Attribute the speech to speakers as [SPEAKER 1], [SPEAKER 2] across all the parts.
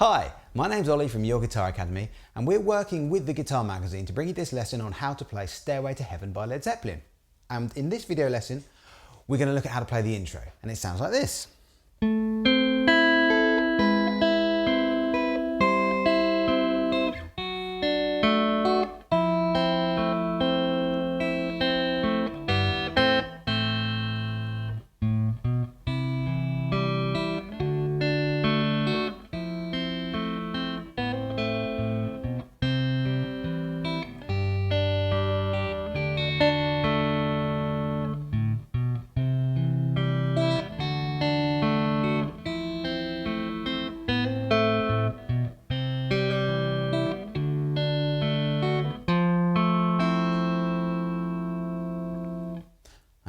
[SPEAKER 1] Hi, my name's Ollie from Your Guitar Academy, and we're working with the Guitar Magazine to bring you this lesson on how to play Stairway to Heaven by Led Zeppelin. And in this video lesson, we're going to look at how to play the intro, and it sounds like this.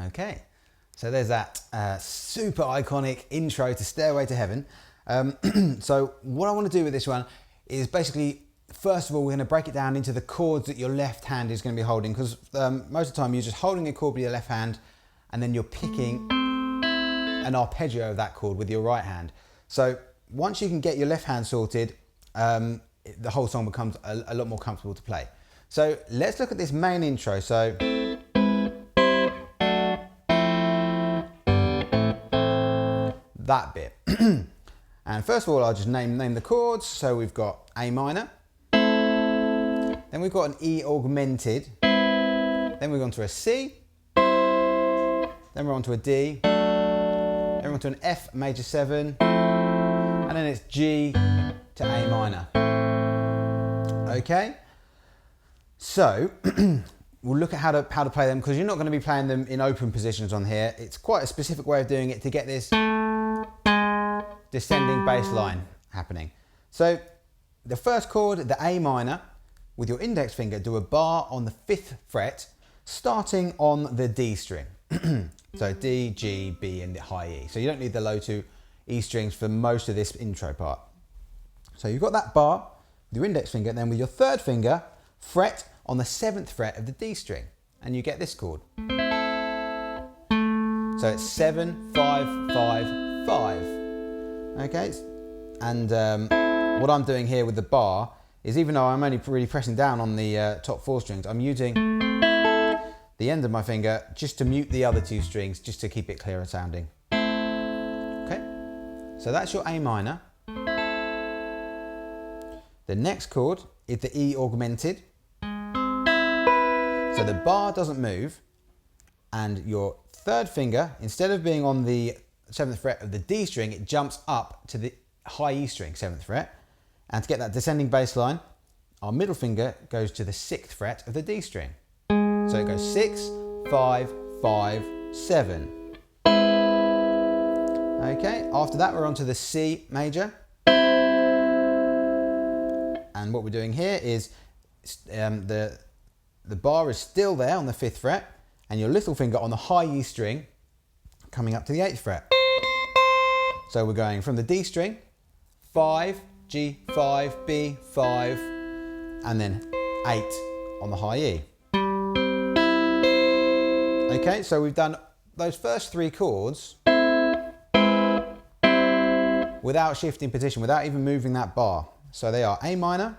[SPEAKER 1] Okay, so there's that super iconic intro to Stairway to Heaven. So what I want to do with this one is basically, first of all, we're going to break it down into the chords that your left hand is going to be holding, because most of the time you're just holding a chord with your left hand and then you're picking an arpeggio of that chord with your right hand. So once you can get your left hand sorted, the whole song becomes a lot more comfortable to play. So let's look at this main intro. So that bit. And first of all, I'll just name the chords. So we've got A minor, then we've got an E augmented, then we've gone to a C, then we're on to a D, then we're on to an F major 7, and then it's G to A minor. Okay, so we'll look at how to play them, because you're not going to be playing them in open positions on here. It's quite a specific way of doing it to get this descending bass line happening. So the first chord, the A minor, with your index finger, do a bar on the 5th fret, starting on the D string. So D, G, B, and the high E. So you don't need the low 2 E strings for most of this intro part. So you've got that bar with your index finger, and then with your 3rd finger, fret on the 7th fret of the D string, and you get this chord. So it's 7, 5, 5, 5. Okay, and what I'm doing here with the bar is, even though I'm only really pressing down on the top 4 strings, I'm using the end of my finger just to mute the other 2 strings, just to keep it clearer sounding. Okay, so that's your A minor. The next chord is the E augmented. So the bar doesn't move, and your 3rd finger, instead of being on the 7th fret of the D string, it jumps up to the high E string, 7th fret. And to get that descending bass line, our middle finger goes to the 6th fret of the D string. So it goes 6, 5, 5, 7. Okay, after that we're on to the C major. And what we're doing here is the bar is still there on the 5th fret, and your little finger on the high E string coming up to the 8th fret. So we're going from the D string, 5, G, 5, B, 5, and then 8 on the high E. Okay, so we've done those first 3 chords without shifting position, without even moving that bar. So they are A minor,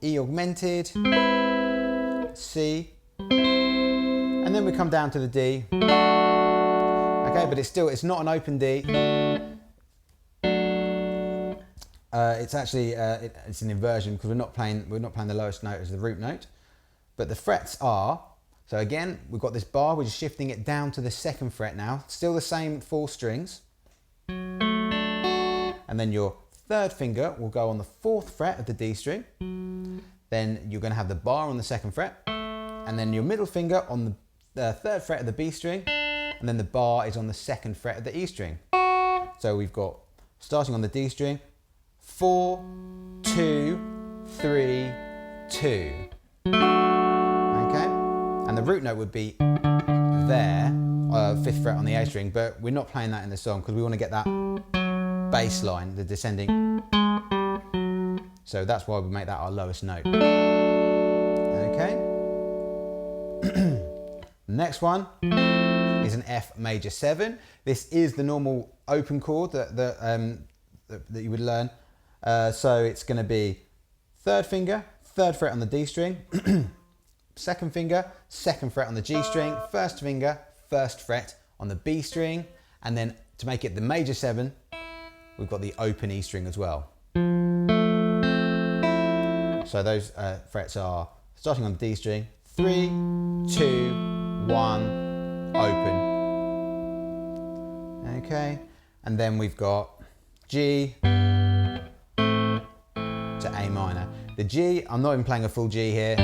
[SPEAKER 1] E augmented, C, and then we come down to the D. Okay, but it's not an open D. It's actually it's an inversion, because we're not playing the lowest note as the root note. But the frets are, so again, we've got this bar, we're just shifting it down to the 2nd fret now, still the same 4 strings. And then your 3rd finger will go on the 4th fret of the D string. Then you're going to have the bar on the 2nd fret, and then your middle finger on the 3rd fret of the B string, and then the bar is on the 2nd fret of the E string. So we've got, starting on the D string, 4, 2, 3, 2. Okay, and the root note would be there, 5th fret on the A string, but we're not playing that in the song because we want to get that bass line, the descending. So that's why we make that our lowest note. Okay. Next one is an F major 7. This is the normal open chord that that you would learn. So it's going to be third finger, third fret on the D string, second finger, second fret on the G string, first finger, first fret on the B string, and then to make it the major 7, we've got the open E string as well. So those frets are starting on the D string, 3, 2, 1, open. Okay, and then we've got G to A minor. The G, I'm not even playing a full G here.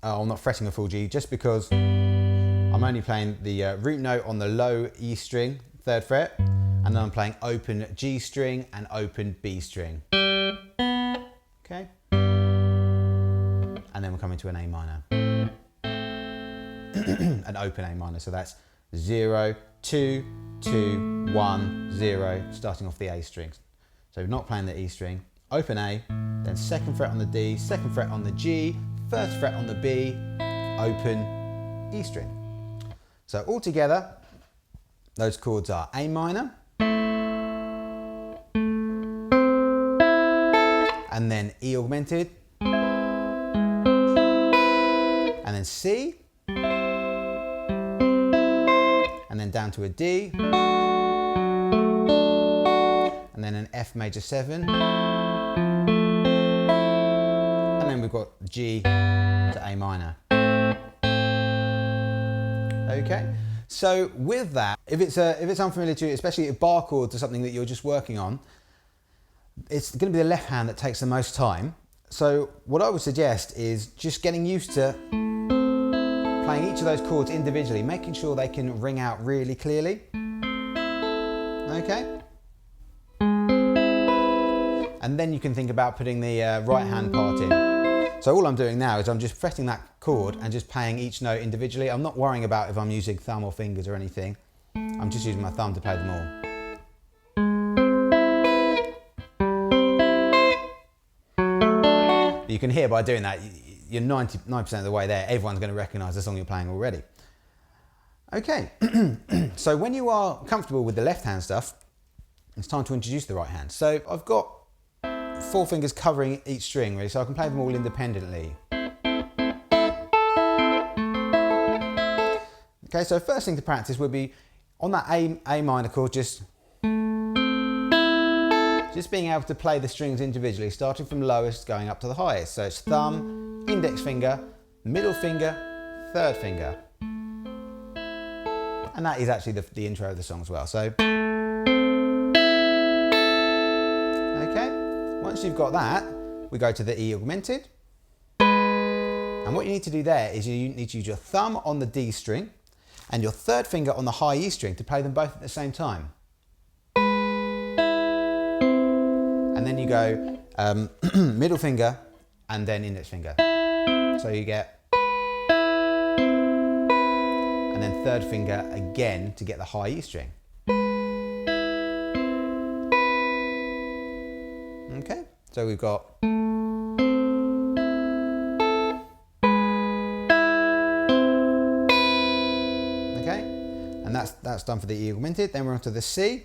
[SPEAKER 1] I'm not fretting a full G just because I'm only playing the root note on the low E string, 3rd fret, and then I'm playing open G string and open B string. Okay. And then we're coming to an A minor. An open A minor, so that's 0, 2, 2, 1, 0, starting off the A strings. So we're not playing the E string, open A, then 2nd fret on the D, 2nd fret on the G, 1st fret on the B, open E string. So all together, those chords are A minor, and then E augmented, and then C, and then down to a D, and then an F major 7, and then we've got G to A minor. Okay, so with that, if it's unfamiliar to you, especially if bar chords are something that you're just working on, it's going to be the left hand that takes the most time. So what I would suggest is just getting used to playing each of those chords individually, making sure they can ring out really clearly. Okay? And then you can think about putting the right hand part in. So all I'm doing now is I'm just fretting that chord and just playing each note individually. I'm not worrying about if I'm using thumb or fingers or anything. I'm just using my thumb to play them all. You can hear by doing that, you're 99% of the way there. Everyone's going to recognise the song you're playing already. Okay, so when you are comfortable with the left hand stuff, it's time to introduce the right hand. So I've got 4 fingers covering each string really, so I can play them all independently. Okay, so first thing to practice would be on that A minor chord, just being able to play the strings individually, starting from lowest going up to the highest. So it's thumb, index finger, middle finger, 3rd finger. And that is actually the intro of the song as well. So, okay, once you've got that, we go to the E augmented. And what you need to do there is you need to use your thumb on the D string and your 3rd finger on the high E string to play them both at the same time. And then you go middle finger and then index finger. So you get, and then 3rd finger again to get the high E string. Okay, so we've got, okay, and that's done for the E augmented. Then we're on to the C.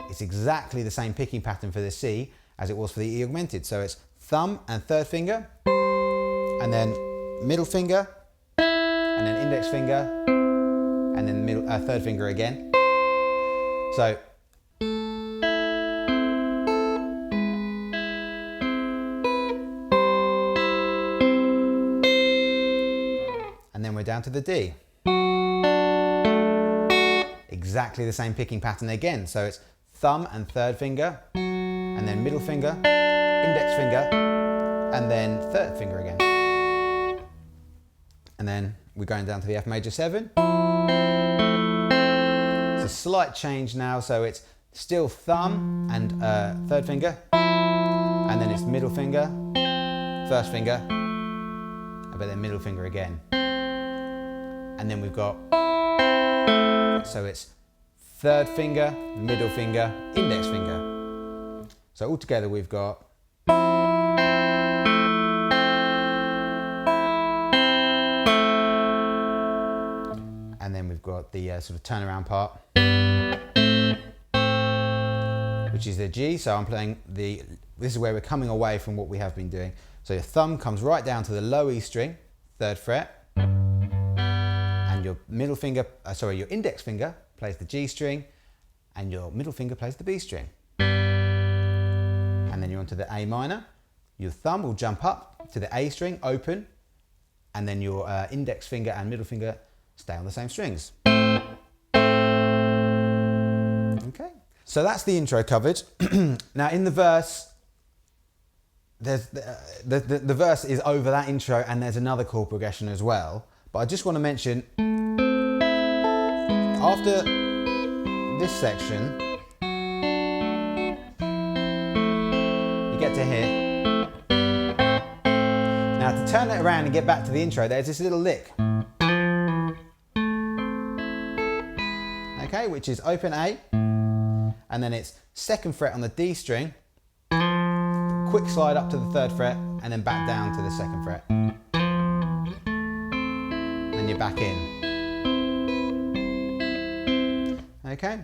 [SPEAKER 1] It's exactly the same picking pattern for the C as it was for the E augmented. So it's thumb and 3rd finger, and then middle finger, and then index finger, and then middle 3rd finger again. So and then we're down to the D. Exactly the same picking pattern again. So it's thumb and 3rd finger, and then middle finger, index finger, and then 3rd finger again. And then we're going down to the F major 7. It's a slight change now, so it's still thumb and 3rd finger, and then it's middle finger, 1st finger, but then middle finger again. And then we've got, so it's 3rd finger, middle finger, index finger. So all together we've got, and and then we've got the sort of turnaround part, which is the G. So I'm playing this is where we're coming away from what we have been doing. So your thumb comes right down to the low E string, 3rd fret, and your middle finger, your index finger plays the G string, and your middle finger plays the B string. And then you're onto the A minor. Your thumb will jump up to the A string, open, and then your index finger and middle finger stay on the same strings. Okay, so that's the intro covered. Now in the verse, there's the verse is over that intro, and there's another chord progression as well. But I just want to mention, after this section, you get to here. Now to turn it around and get back to the intro, there's this little lick. Okay, which is open A, and then it's 2nd fret on the D string, quick slide up to the 3rd fret, and then back down to the 2nd fret. And you're back in. Okay.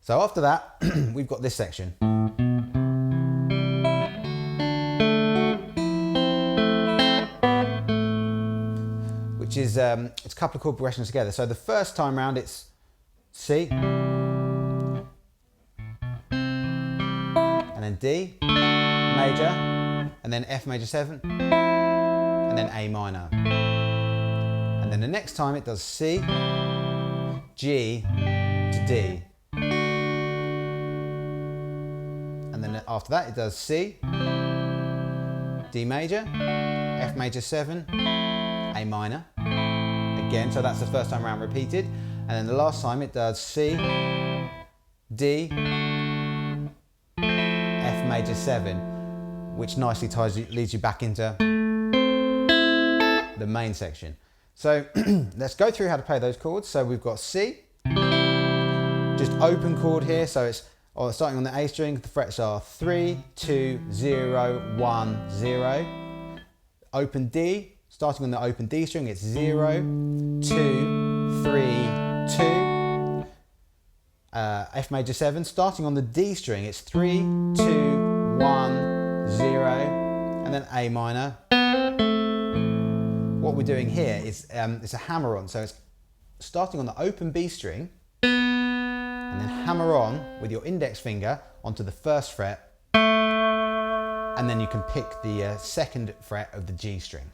[SPEAKER 1] So after that, we've got this section. Which is it's a couple of chord progressions together. So the first time round it's C, and then D major, and then F major 7, and then A minor. And then the next time it does C, G to D. And then after that it does C, D major, F major 7, A minor. Again, so that's the first time round repeated. And then the last time it does C, D, F major 7, which nicely leads you back into the main section. So let's go through how to play those chords. So we've got C, just open chord here. So it's starting on the A string, the frets are 3, 2, 0, 1, 0. Open D, starting on the open D string, it's 0, 2, 3, 2. F major 7, starting on the D string, it's 3, 2, 1, 0, and then A minor. What we're doing here is it's a hammer on, so it's starting on the open B string, and then hammer on with your index finger onto the 1st fret, and then you can pick the 2nd fret of the G string.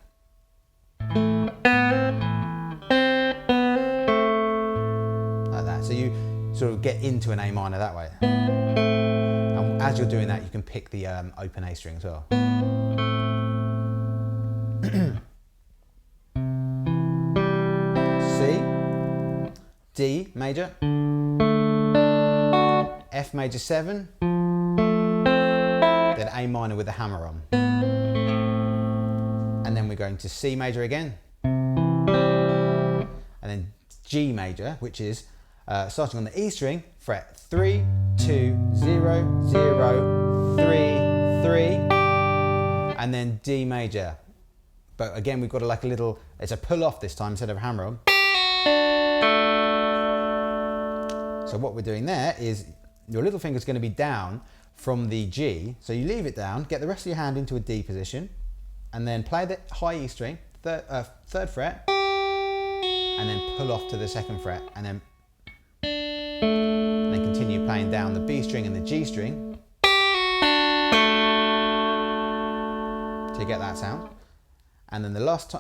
[SPEAKER 1] Like that, so you sort of get into an A minor that way. And as you're doing that, you can pick the open A string as well. C, D major, F major 7, then A minor with the hammer on. And then we're going to C major again, and then G major, which is starting on the E string, fret 3, 2, 0, 0, 3, 3, and then D major. But again, we've got it's a pull off this time instead of a hammer on. So what we're doing there is your little finger's going to be down from the G, so you leave it down, get the rest of your hand into a D position, and then play the high E string, 3rd fret, and then pull off to the 2nd fret, and then continue playing down the B string and the G string to get that sound. And then the next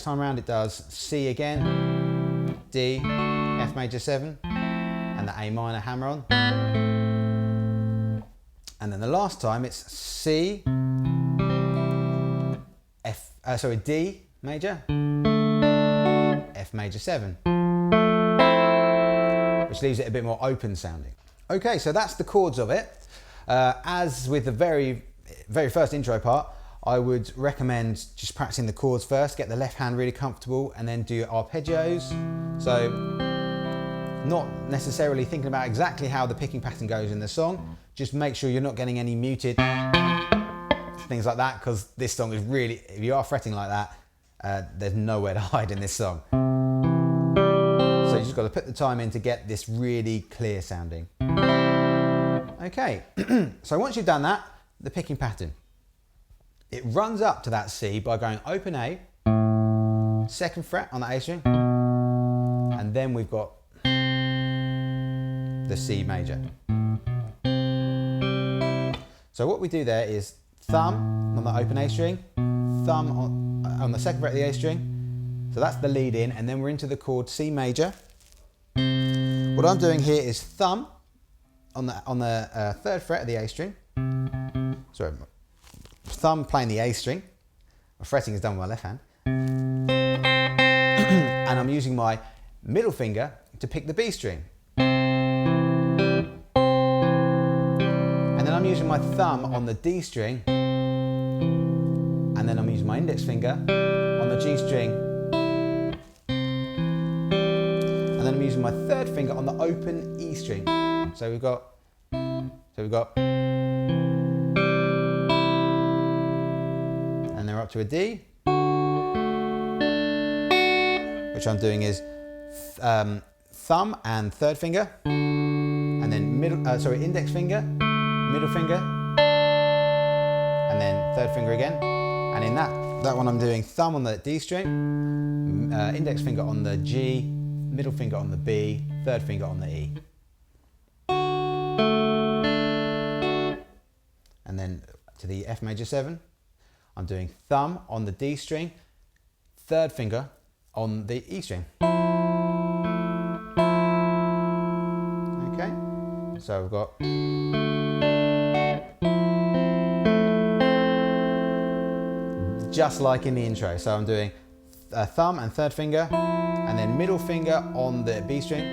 [SPEAKER 1] time around it does C again, D, F major 7, and the A minor hammer on. And then the last time it's C, D major, F major 7, which leaves it a bit more open sounding. Okay, so that's the chords of it. As with the very first intro part, I would recommend just practicing the chords first, get the left hand really comfortable, and then do arpeggios. So not necessarily thinking about exactly how the picking pattern goes in the song, just make sure you're not getting any muted things like that, because this song is really, if you are fretting like that, there's nowhere to hide in this song. So you just got to put the time in to get this really clear sounding. Okay, so once you've done that, the picking pattern. It runs up to that C by going open A, 2nd fret on the A string, and then we've got the C major. So what we do there is thumb on the open A string, thumb on the 2nd fret of the A string. So that's the lead in, and then we're into the chord C major. What I'm doing here is thumb on the 3rd fret of the A string. Sorry, thumb playing the A string. My fretting is done with my left hand. And I'm using my middle finger to pick the B string. And then I'm using my thumb on the D string. And then I'm using my index finger on the G string. And then I'm using my 3rd finger on the open E string. So we've got, and then we're up to a D, which I'm doing is thumb and 3rd finger, and then index finger, middle finger, and then 3rd finger again. And in that one I'm doing thumb on the D string, index finger on the G, middle finger on the B, 3rd finger on the E. And then to the F major 7, I'm doing thumb on the D string, 3rd finger on the E string. Okay, so we've got just like in the intro. So I'm doing thumb and 3rd finger, and then middle finger on the B string,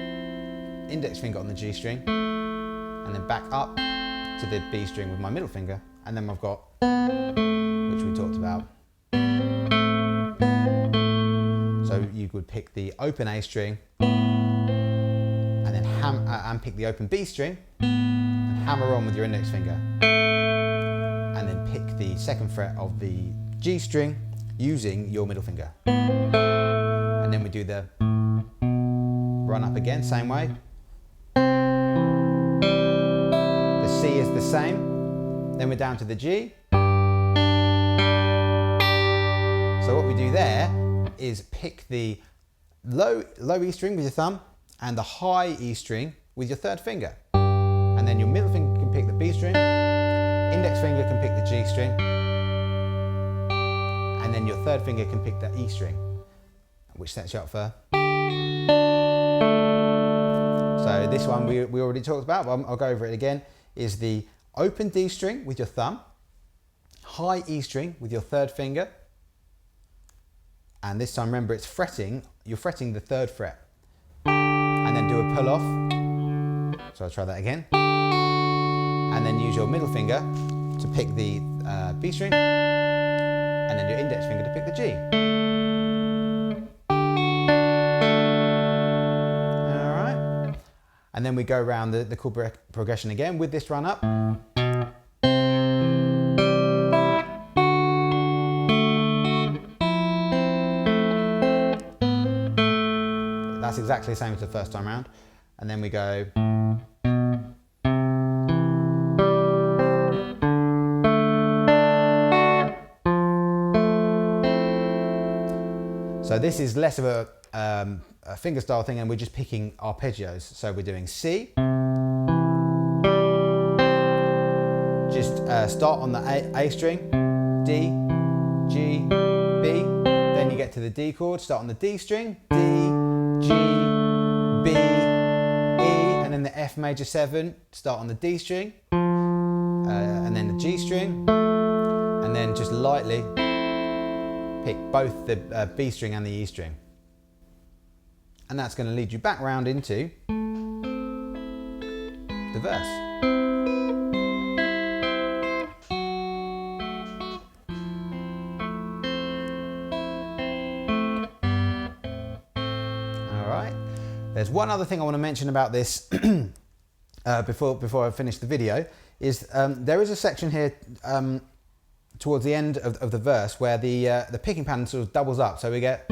[SPEAKER 1] index finger on the G string, and then back up to the B string with my middle finger, and then I've got, which we talked about. So you would pick the open A string, and then pick the open B string, and hammer on with your index finger, and then pick the 2nd fret of the G string using your middle finger. And then we do the run up again, same way. The C is the same. Then we're down to the G. So what we do there is pick the low E string with your thumb and the high E string with your 3rd finger. And then your middle finger can pick the B string, index finger can pick the G string, and then your 3rd finger can pick the E string, which sets you up for. So this one we already talked about, but I'll go over it again, is the open D string with your thumb, high E string with your 3rd finger, and this time remember it's fretting, you're fretting the 3rd fret, and then do a pull off. So I'll try that again, and then use your middle finger to pick the B string, and then your index finger to pick the G. All right, and then we go around the chord progression again with this run up. That's exactly the same as the first time round. And then we go. So this is less of a fingerstyle thing, and we're just picking arpeggios. So we're doing C. Just start on the A string, D, G, B. Then you get to the D chord, start on the D string, D, G, B, E, and then the F major 7, start on the D string, and then the G string, and then just lightly pick both the B string and the E string. And that's going to lead you back round into the verse. There's one other thing I want to mention about this before I finish the video, is there is a section here towards the end of the verse where the picking pattern sort of doubles up. So we get...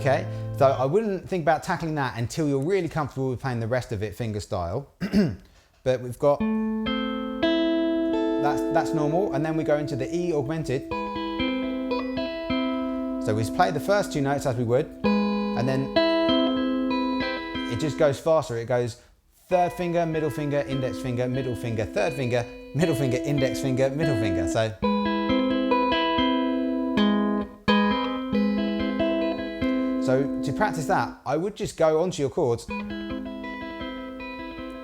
[SPEAKER 1] Okay, so I wouldn't think about tackling that until you're really comfortable with playing the rest of it finger style. But we've got, that's normal, and then we go into the E augmented. So we play the first 2 notes as we would, and then it just goes faster. It goes 3rd finger, middle finger, index finger, middle finger, 3rd finger, middle finger, index finger, middle finger. So to practice that, I would just go onto your chords.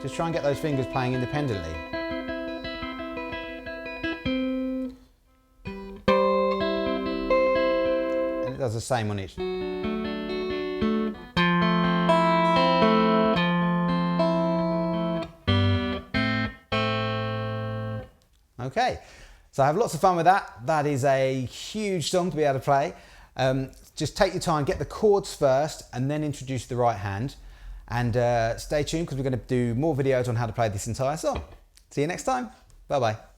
[SPEAKER 1] Just try and get those fingers playing independently. And it does the same on each. Okay, so I have lots of fun with that. That is a huge song to be able to play. Just take your time, get the chords first, and then introduce the right hand. And stay tuned because we're going to do more videos on how to play this entire song. See you next time. Bye bye.